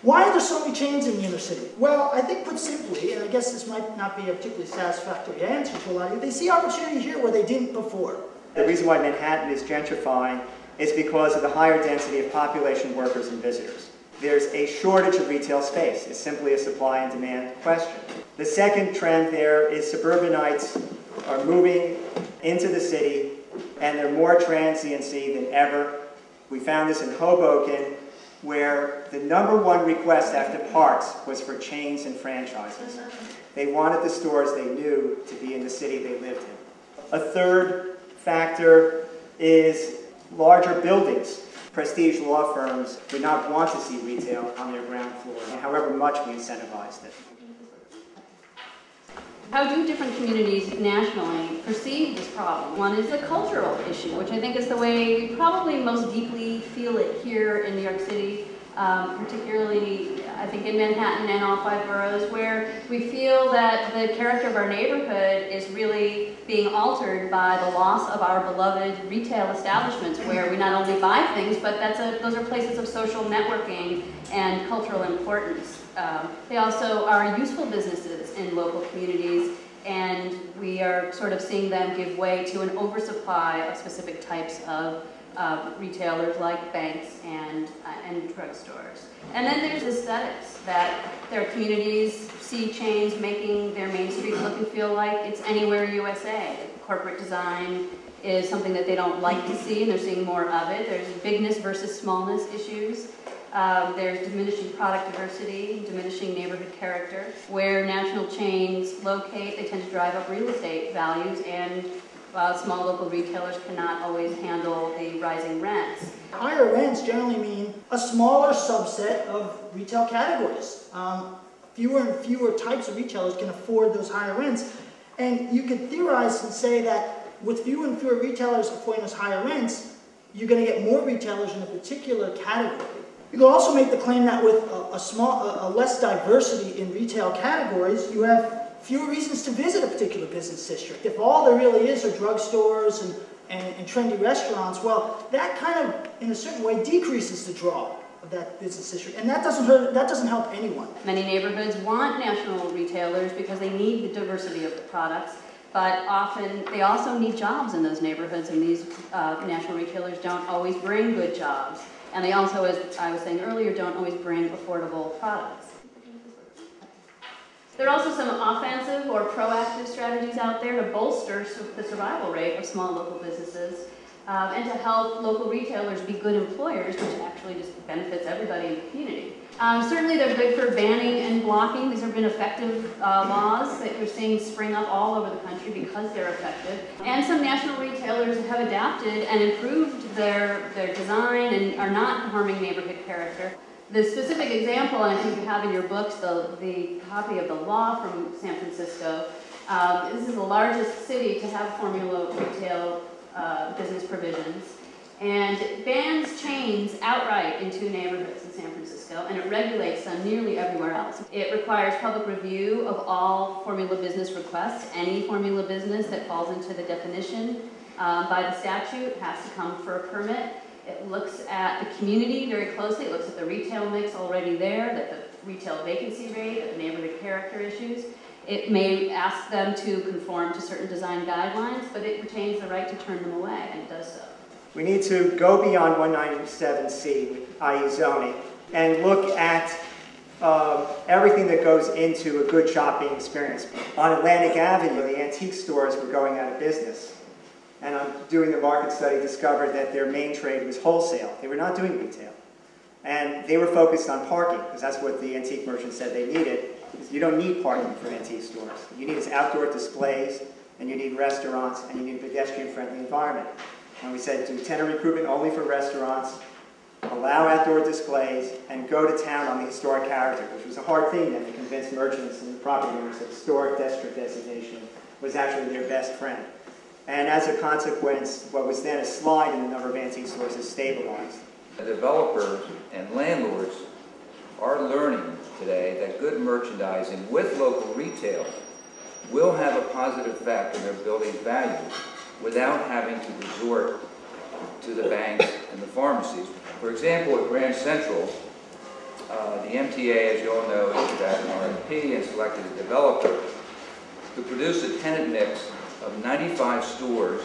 Why are there so many chains in the inner city? Well, I think put simply, and I guess this might not be a particularly satisfactory answer to a lot of you, they see opportunity here where they didn't before. The reason why Manhattan is gentrifying is because of the higher density of population, workers, and visitors. There's a shortage of retail space. It's simply a supply and demand question. The second trend there is suburbanites are moving into the city, and they're more transiency than ever. We found this in Hoboken, where the #1 request after parks was for chains and franchises. They wanted the stores they knew to be in the city they lived in. A third factor is larger buildings. Prestige law firms do not want to see retail on their ground floor, however much we incentivized it. How do different communities nationally perceive this problem? One is a cultural issue, which I think is the way we probably most deeply feel it here in New York City, particularly I think in Manhattan and all 5 boroughs, where we feel that the character of our neighborhood is really being altered by the loss of our beloved retail establishments, where we not only buy things, but those are places of social networking and cultural importance. They also are useful businesses in local communities, and we are sort of seeing them give way to an oversupply of specific types of retailers like banks and drugstores. And then there's aesthetics, that their communities see chains making their main streets look and feel like it's anywhere USA. Corporate design is something that they don't like to see, and they're seeing more of it. There's bigness versus smallness issues. There's diminishing product diversity, diminishing neighborhood character. Where national chains locate, they tend to drive up real estate values, and small local retailers cannot always handle the rising rents. Higher rents generally mean a smaller subset of retail categories. Fewer and fewer types of retailers can afford those higher rents. And you could theorize and say that with fewer and fewer retailers affording those higher rents, you're going to get more retailers in a particular category. You can also make the claim that with a less diversity in retail categories, you have fewer reasons to visit a particular business district. If all there really is are drugstores and trendy restaurants, well, that kind of, in a certain way, decreases the draw of that business district, and that doesn't help anyone. Many neighborhoods want national retailers because they need the diversity of the products, but often they also need jobs in those neighborhoods, and these national retailers don't always bring good jobs. And they also, as I was saying earlier, don't always bring affordable products. There are also some offensive or proactive strategies out there to bolster the survival rate of small local businesses and to help local retailers be good employers, which actually just benefits everybody in the community. Certainly they're good for banning and blocking. These have been effective laws that we're seeing spring up all over the country because they're effective. And some national retailers have adapted and improved their design and are not harming neighborhood character. The specific example, and I think you have in your books the copy of the law from San Francisco. This is the largest city to have formula retail business provisions. And it bans chains outright in 2 neighborhoods in San Francisco, and it regulates them nearly everywhere else. It requires public review of all formula business requests. Any formula business that falls into the definition by the statute has to come for a permit. It looks at the community very closely. It looks at the retail mix already there, that the retail vacancy rate, at the neighborhood character issues. It may ask them to conform to certain design guidelines, but it retains the right to turn them away, and it does so. We need to go beyond 197C, i.e. zoning, and look at everything that goes into a good shopping experience. On Atlantic Avenue, the antique stores were going out of business. And on doing the market study, discovered that their main trade was wholesale. They were not doing retail. And they were focused on parking, because that's what the antique merchants said they needed. You don't need parking for antique stores. What you need is outdoor displays, and you need restaurants, and you need a pedestrian-friendly environment. And we said do tenant recruitment only for restaurants, allow outdoor displays, and go to town on the historic character, which was a hard thing then to convince merchants and property owners that historic district designation was actually their best friend. And as a consequence, what was then a slide in the number of antique stores is stabilized. The developers and landlords are learning today that good merchandising with local retail will have a positive effect on their building value without having to resort to the banks and the pharmacies. For example, at Grand Central, The MTA, as you all know, issued out an RFP and selected a developer to produce a tenant mix of 95 stores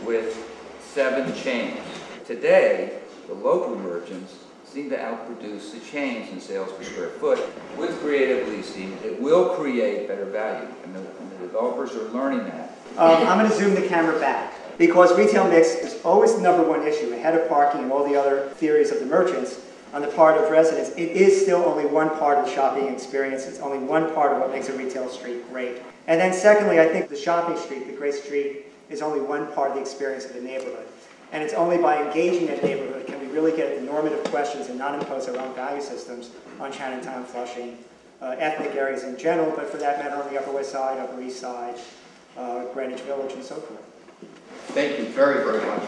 with 7 chains. Today, the local merchants seem to outproduce the chains in sales per square foot. With creative leasing, it will create better value, and the developers are learning that. I'm going to zoom the camera back, because retail mix is always the #1 issue, ahead of parking and all the other theories of the merchants. On the part of residents, it is still only one part of the shopping experience. It's only one part of what makes a retail street great. And then secondly, I think the shopping street, the great street, is only one part of the experience of the neighborhood. And it's only by engaging that neighborhood can we really get at the normative questions and not impose our own value systems on Chinatown, Flushing, ethnic areas in general, but for that matter on the Upper West Side, Upper East Side, Greenwich Village, and so forth. Thank you very, very much.